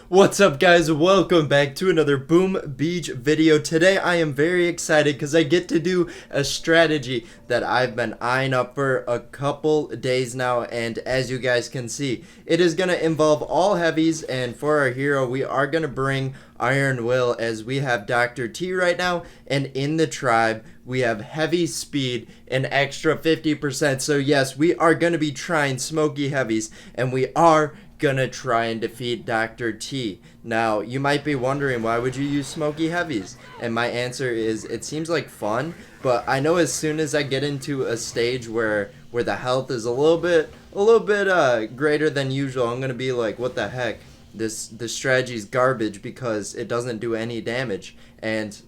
What's up, guys? Welcome back to another Boom Beach video. Today I am very excited because I get to do a strategy that I've been eyeing up for a couple days now, and as you guys can see, it is going to involve all heavies, and for our hero we are going to bring Iron Will, as we have Dr. T right now, and in the tribe we have heavy speed and extra 50%. So yes, we are going to be trying Smoky Heavies, and we are gonna try and defeat Dr. T. Now, you might be wondering, why would you use Smoky Heavies? And my answer is, it seems like fun, but I know as soon as I get into a stage where the health is a little bit greater than usual, I'm gonna be like, what the heck? This strategy's garbage because it doesn't do any damage. And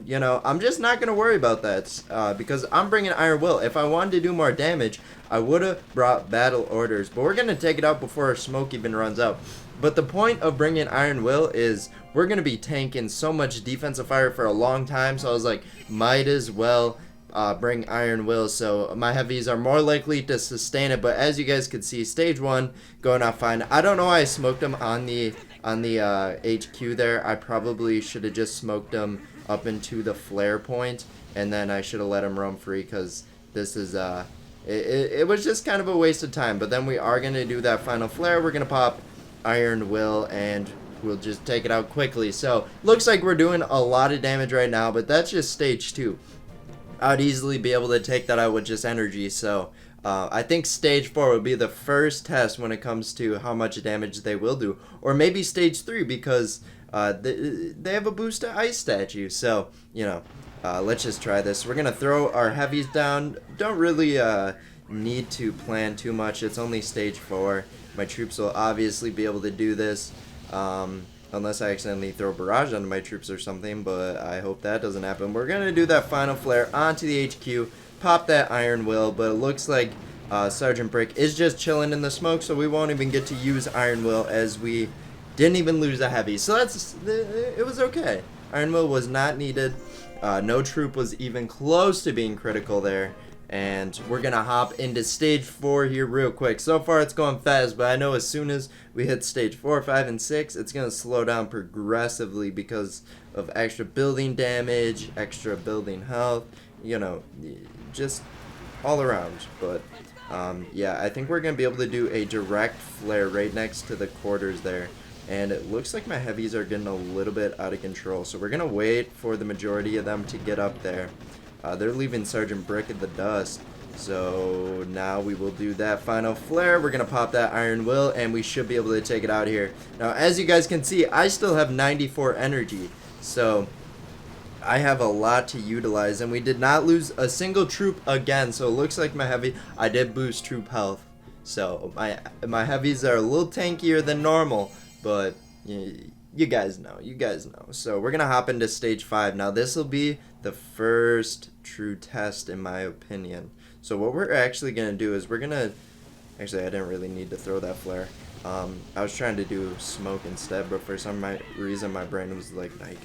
you know, I'm just not gonna worry about that because I'm bringing Iron Will. If I wanted to do more damage, I would have brought battle orders, but we're gonna take it out before our smoke even runs out. But the point of bringing Iron Will is we're gonna be tanking so much defensive fire for a long time, so I was like, might as well bring Iron Will, so my heavies are more likely to sustain it. But as you guys could see, stage 1 going off fine. I don't know why I smoked him on the HQ there. I probably should have just smoked him up into the flare point, and then I should have let him roam free, because this is it was just kind of a waste of time. But then we are going to do that final flare. We're going to pop Iron Will, and we'll just take it out quickly. So looks like we're doing a lot of damage right now, but that's just stage 2. I'd easily be able to take that out with just energy. So I think stage 4 would be the first test when it comes to how much damage they will do, or maybe stage 3, because they have a boost to ice statue. So you know, let's just try this. We're gonna throw our heavies down. Don't really need to plan too much. It's only stage 4. My troops will obviously be able to do this, unless I accidentally throw a barrage onto my troops or something, but I hope that doesn't happen. We're gonna do that final flare onto the HQ, pop that Iron Will, but it looks like Sergeant Brick is just chilling in the smoke, so we won't even get to use Iron Will, as we didn't even lose a heavy. So it was okay. Iron Will was not needed. No troop was even close to being critical there. And we're gonna hop into stage 4 here real quick. So far it's going fast, but I know as soon as we hit stage 4, 5, and 6, it's gonna slow down progressively because of extra building damage, extra building health, you know, just all around. But yeah, I think we're gonna be able to do a direct flare right next to the quarters there. And it looks like my heavies are getting a little bit out of control, so we're gonna wait for the majority of them to get up there. They're leaving Sergeant Brick in the dust, so now we will do that final flare. We're gonna pop that Iron Will, and we should be able to take it out here. Now, as you guys can see, I still have 94 energy, so I have a lot to utilize, and we did not lose a single troop again. So it looks like my heavy, I did boost troop health, so my heavies are a little tankier than normal, but you guys know. So we're gonna hop into stage 5 now. This will be the first true test, in my opinion. So what we're actually gonna do is we're gonna, actually I didn't really need to throw that flare. I was trying to do smoke instead, but for some reason my brain was like, no, you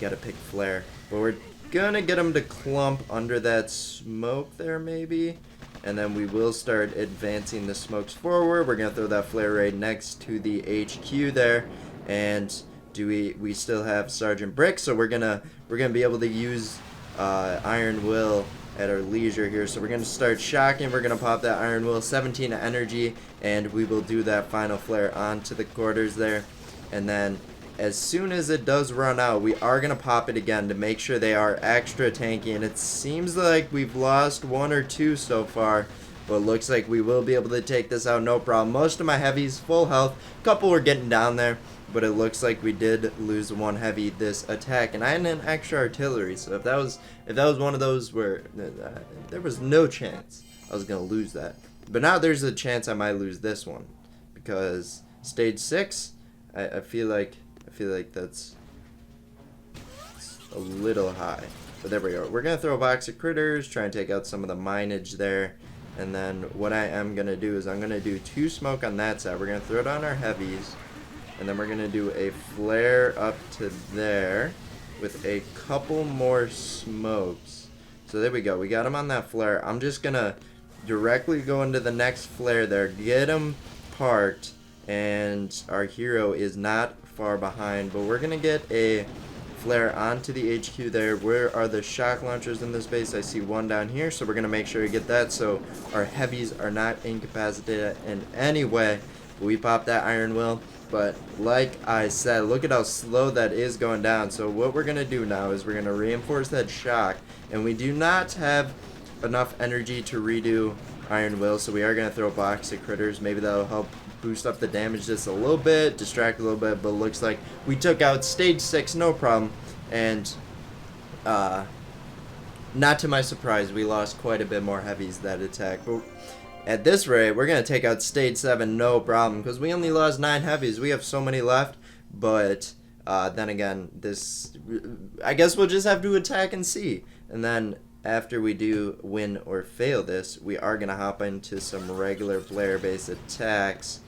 gotta pick flare. But we're gonna get them to clump under that smoke there, maybe, and then we will start advancing the smokes forward. We're gonna throw that flare right next to the HQ there. And we still have Sergeant Brick, so we're gonna be able to use Iron Will at our leisure here. So we're gonna start shocking. We're gonna pop that Iron Will, 17 energy, and we will do that final flare onto the quarters there. And then as soon as it does run out, we are gonna pop it again to make sure they are extra tanky. And it seems like we've lost 1 or 2 so far, but it looks like we will be able to take this out no problem. Most of my heavies full health. A couple were getting down there, but it looks like we did lose 1 heavy this attack, and I had an extra artillery, so if that was one of those where there was no chance I was gonna lose that. But now there's a chance I might lose this one, because stage 6, I feel like that's a little high. But there we go. We're gonna throw a box of critters, try and take out some of the mineage there. And then what I am gonna do is I'm gonna do 2 smoke on that side. We're gonna throw it on our heavies, and then we're gonna do a flare up to there with a couple more smokes. So there we go. We got them on that flare. I'm just gonna directly go into the next flare there, get them parked, and our hero is not far behind, but we're gonna get a flare onto the HQ there. Where are the shock launchers in this base? I see one down here, so we're gonna make sure to get that so our heavies are not incapacitated in any way. We pop that iron will, but like I said, look at how slow that is going down. So what we're gonna do now is we're gonna reinforce that shock, and we do not have enough energy to redo iron will, so we are gonna throw a box of critters. Maybe that'll help boost up the damage just a little bit, distract a little bit, but looks like we took out stage 6 no problem. And not to my surprise, we lost quite a bit more heavies that attack, but at this rate we're gonna take out stage 7 no problem, because we only lost 9 heavies. We have so many left, but then again, this, I guess we'll just have to attack and see. And then after we do win or fail this, we are gonna hop into some regular player based attacks,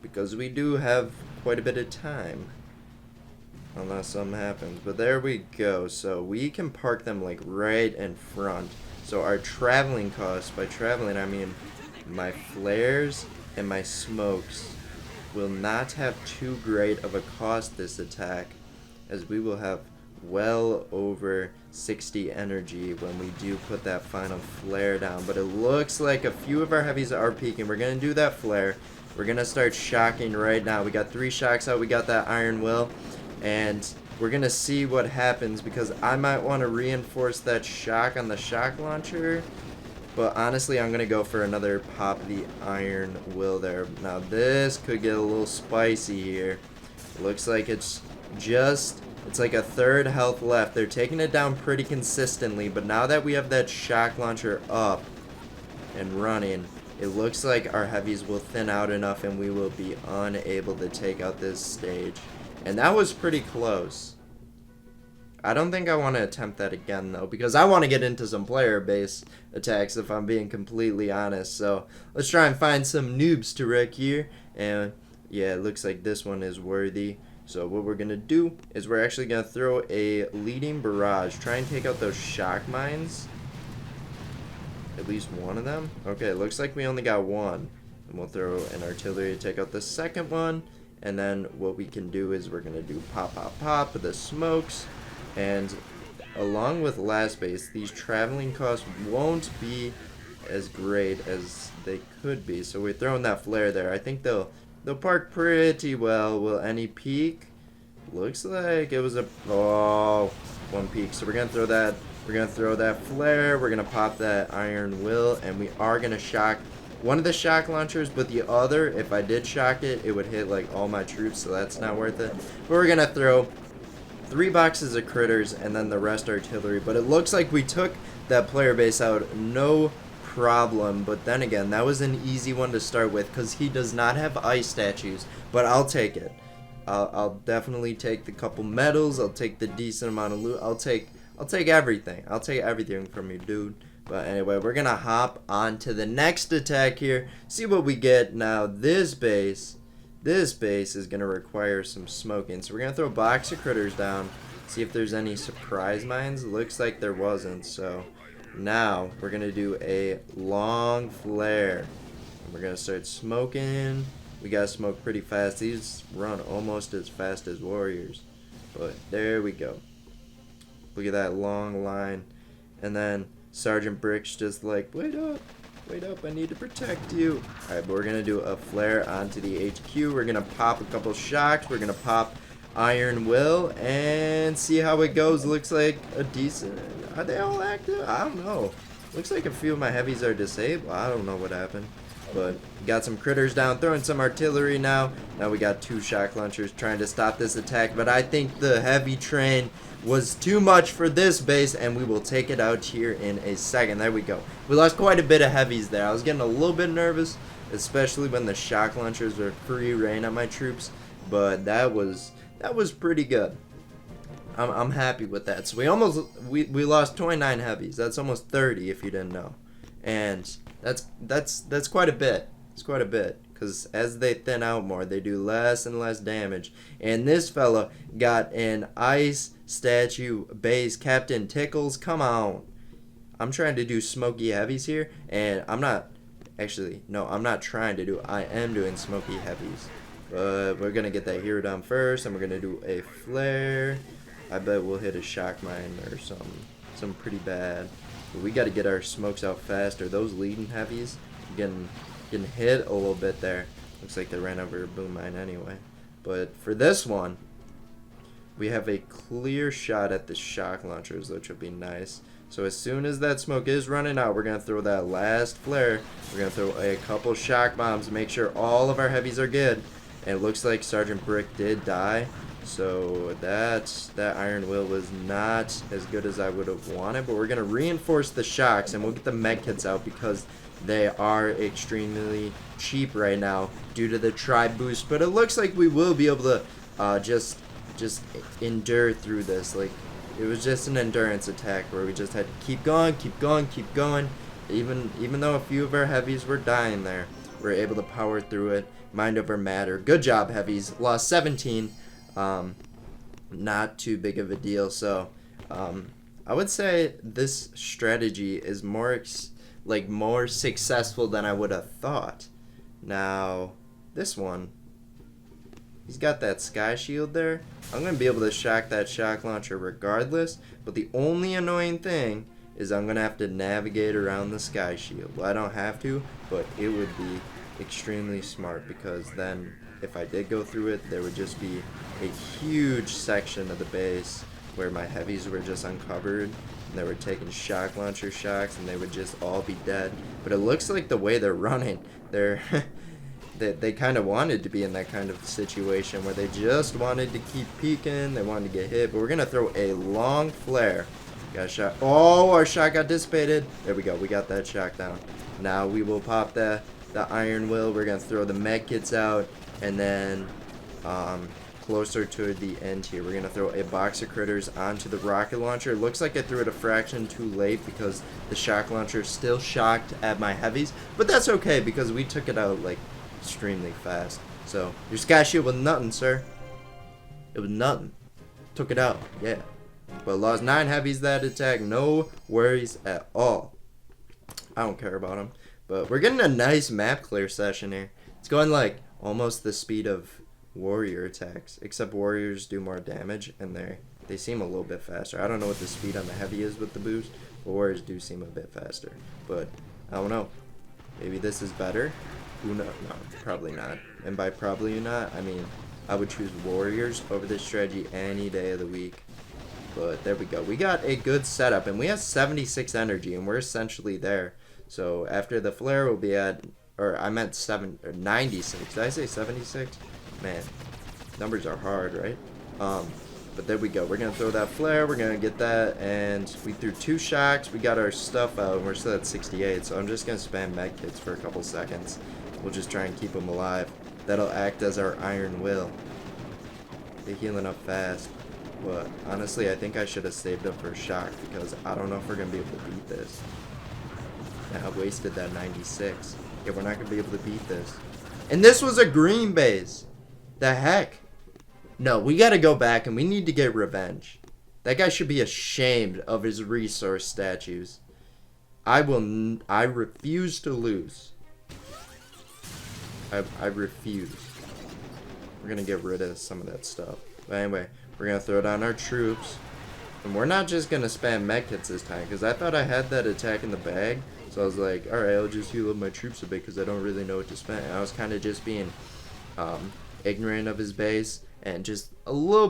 because we do have quite a bit of time, unless something happens. But there we go. So we can park them like right in front. So our traveling costs, by traveling I mean my flares and my smokes, will not have too great of a cost this attack, as we will have well over 60 energy when we do put that final flare down. But it looks like a few of our heavies are peaking. We're gonna do that flare. We're gonna start shocking right now. We got 3 shocks out. We got that iron will, and we're gonna see what happens, because I might want to reinforce that shock on the shock launcher, but honestly I'm gonna go for another pop the iron will there. Now this could get a little spicy here. Looks like it's like a third health left. They're taking it down pretty consistently, but now that we have that shock launcher up and running, it looks like our heavies will thin out enough and we will be unable to take out this stage. And that was pretty close. I don't think I want to attempt that again though, because I want to get into some player base attacks if I'm being completely honest. So let's try and find some noobs to wreck here. And yeah, it looks like this one is worthy. So what we're going to do is we're actually going to throw a leading barrage. Try and take out those shock mines. At least one of them. Okay, it looks like we only got one. And we'll throw an artillery to take out the second one. And then what we can do is we're going to do pop, pop, pop with the smokes. And along with last base, these traveling costs won't be as great as they could be. So we're throwing that flare there. I think they'll park pretty well. Will any peak? Looks like it was a one peak. So we're gonna throw that. We're gonna throw that flare. We're gonna pop that iron will, and we are gonna shock one of the shock launchers. But the other, if I did shock it, it would hit like all my troops, so that's not worth it. But we're gonna throw 3 boxes of critters and then the rest artillery. But it looks like we took that player base out no problem. But then again, that was an easy one to start with, because he does not have ice statues, but I'll take it. I'll definitely take the couple medals. I'll take the decent amount of loot. I'll take everything. I'll take everything from you, dude. But anyway, we're gonna hop on to the next attack here, see what we get. Now this base is gonna require some smoking, so we're gonna throw a box of critters down, see if there's any surprise mines. Looks like there wasn't. So now we're gonna do a long flare, and we're gonna start smoking. We gotta smoke pretty fast. These run almost as fast as warriors, but there we go. Look at that long line. And then Sergeant Brick's just like, wait up, I need to protect you. Alright, but we're gonna do a flare onto the HQ. We're gonna pop a couple shocks. We're gonna pop iron will and see how it goes. Looks like a decent, are they all active? I don't know. Looks like a few of my heavies are disabled. I don't know what happened. But got some critters down, throwing some artillery now. Now we got 2 shock launchers trying to stop this attack, but I think the heavy train was too much for this base, and we will take it out here in a second. There we go. We lost quite a bit of heavies there. I was getting a little bit nervous, especially when the shock launchers were free reign on my troops, but that was pretty good. I'm happy with that. So we lost 29 heavies. That's almost 30 if you didn't know. And that's quite a bit. It's quite a bit, because as they thin out more, they do less and less damage. And this fella got an ice statue base. Captain Tickles, come on. I'm trying to do Smoky Heavies here, and I'm not trying to do, I am doing Smoky Heavies. But we're gonna get that hero down first, and we're gonna do a flare. I bet we'll hit a shock mine or some pretty bad. But we gotta get our smokes out faster. Those leading heavies getting hit a little bit there. Looks like they ran over a boom mine anyway. But for this one, we have a clear shot at the shock launchers, which would be nice. So as soon as that smoke is running out, we're going to throw that last flare. We're going to throw a couple shock bombs to make sure all of our heavies are good. And it looks like Sergeant Brick did die. So that Iron Will was not as good as I would have wanted. But we're going to reinforce the shocks, and we'll get the medkits out because they are extremely cheap right now due to the tri boost. But it looks like we will be able to just endure through this. Like, it was just an endurance attack where we just had to keep going. Even though a few of our heavies were dying there, we were able to power through it. Mind over matter. Good job, heavies. Lost 17. Not too big of a deal. So I would say this strategy is more successful than I would have thought. Now this one, he's got that sky shield there. I'm going to be able to shock that shock launcher regardless, but the only annoying thing is I'm going to have to navigate around the sky shield. Well, I don't have to, but it would be extremely smart, because then if I did go through it, there would just be a huge section of the base where my heavies were just uncovered, and they were taking shock launcher shocks, and they would just all be dead. But it looks like the way they're running, they kind of wanted to be in that kind of situation where they just wanted to keep peeking, they wanted to get hit. But we're going to throw a long flare. Got a shot. Oh, our shot got dissipated. There we go. We got that shock down. Now we will pop the Iron Will. We're going to throw the medkits out, and then closer to the end here, we're going to throw a box of critters onto the rocket launcher. It looks like I threw it a fraction too late because the shock launcher is still shocked at my heavies, but that's okay because we took it out like extremely fast. So your sky shield was nothing, sir. It was nothing. Took it out, yeah. But lost 9 heavies that attack. No worries at all. I don't care about them. But we're getting a nice map clear session here. It's going like almost the speed of warrior attacks, except warriors do more damage and they seem a little bit faster. I don't know what the speed on the heavy is with the boost, but warriors do seem a bit faster. But I don't know. Maybe this is better. Who knows? No, probably not. And by probably not, I mean I would choose warriors over this strategy any day of the week. But there we go. We got a good setup, and we have 76 energy, and we're essentially there. So after the flare, we'll be at, or I meant 96. Did I say 76? Man, numbers are hard, right? But there we go. We're gonna throw that flare. We're gonna get that, and we threw 2 shocks. We got our stuff out, and we're still at 68. So I'm just gonna spam medkits for a couple seconds. We'll just try and keep them alive. That'll act as our Iron Will. They're healing up fast. But honestly, I think I should have saved up for a shock, because I don't know if we're going to be able to beat this. Yeah, I wasted that 96. Yeah, we're not going to be able to beat this. And this was a green base. The heck? No, we got to go back and we need to get revenge. That guy should be ashamed of his resource statues. I refuse to lose. I refuse. We're going to get rid of some of that stuff. But anyway, we're going to throw down our troops. And we're not just going to spam medkits this time, because I thought I had that attack in the bag. So I was like, alright, I'll just heal up my troops a bit because I don't really know what to spend. And I was kind of just being ignorant of his base and just a little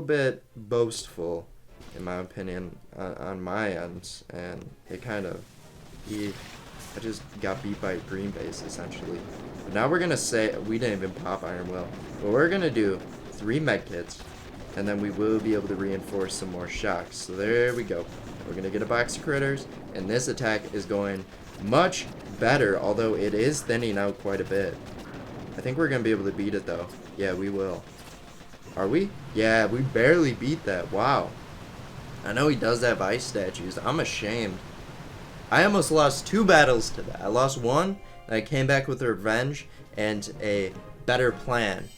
bit boastful, in my opinion, on my end. And it kind of, I just got beat by a green base, essentially. But now we're going to say, we didn't even pop Iron Will. But we're going to do 3 medkits, and then we will be able to reinforce some more shocks. So there we go. We're going to get a box of critters, and this attack is going much better, although it is thinning out quite a bit. I think we're going to be able to beat it, though. Yeah, we will. Are we? Yeah, we barely beat that. Wow. I know he does have ice statues. I'm ashamed. I almost lost 2 battles to that. I lost 1, and I came back with revenge and a better plan.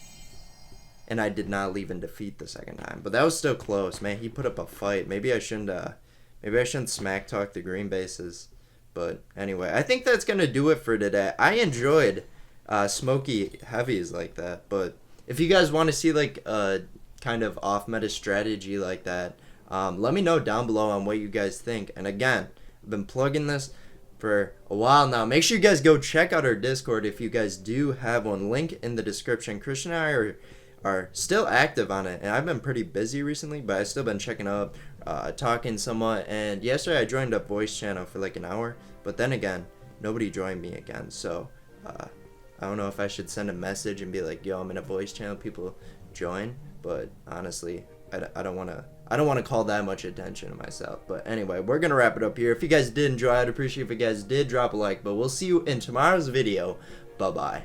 And I did not leave in defeat the second time. But that was still close. Man, he put up a fight. Maybe I shouldn't smack talk the green bases. But anyway, I think that's going to do it for today. I enjoyed Smoky Heavies like that. But if you guys want to see like a kind of off meta strategy like that, let me know down below on what you guys think. And again, I've been plugging this for a while now. Make sure you guys go check out our Discord if you guys do have one. Link in the description. Christian and I are still active on it, and I've been pretty busy recently, but I've still been checking up, talking somewhat. And yesterday I joined a voice channel for like an hour, but then again, nobody joined me again. So I don't know if I should send a message and be like, yo, I'm in a voice channel, people join. But honestly, I don't want to call that much attention to myself. But anyway, we're gonna wrap it up here. If you guys did enjoy, I'd appreciate if you guys did drop a like. But we'll see you in tomorrow's video. Bye bye.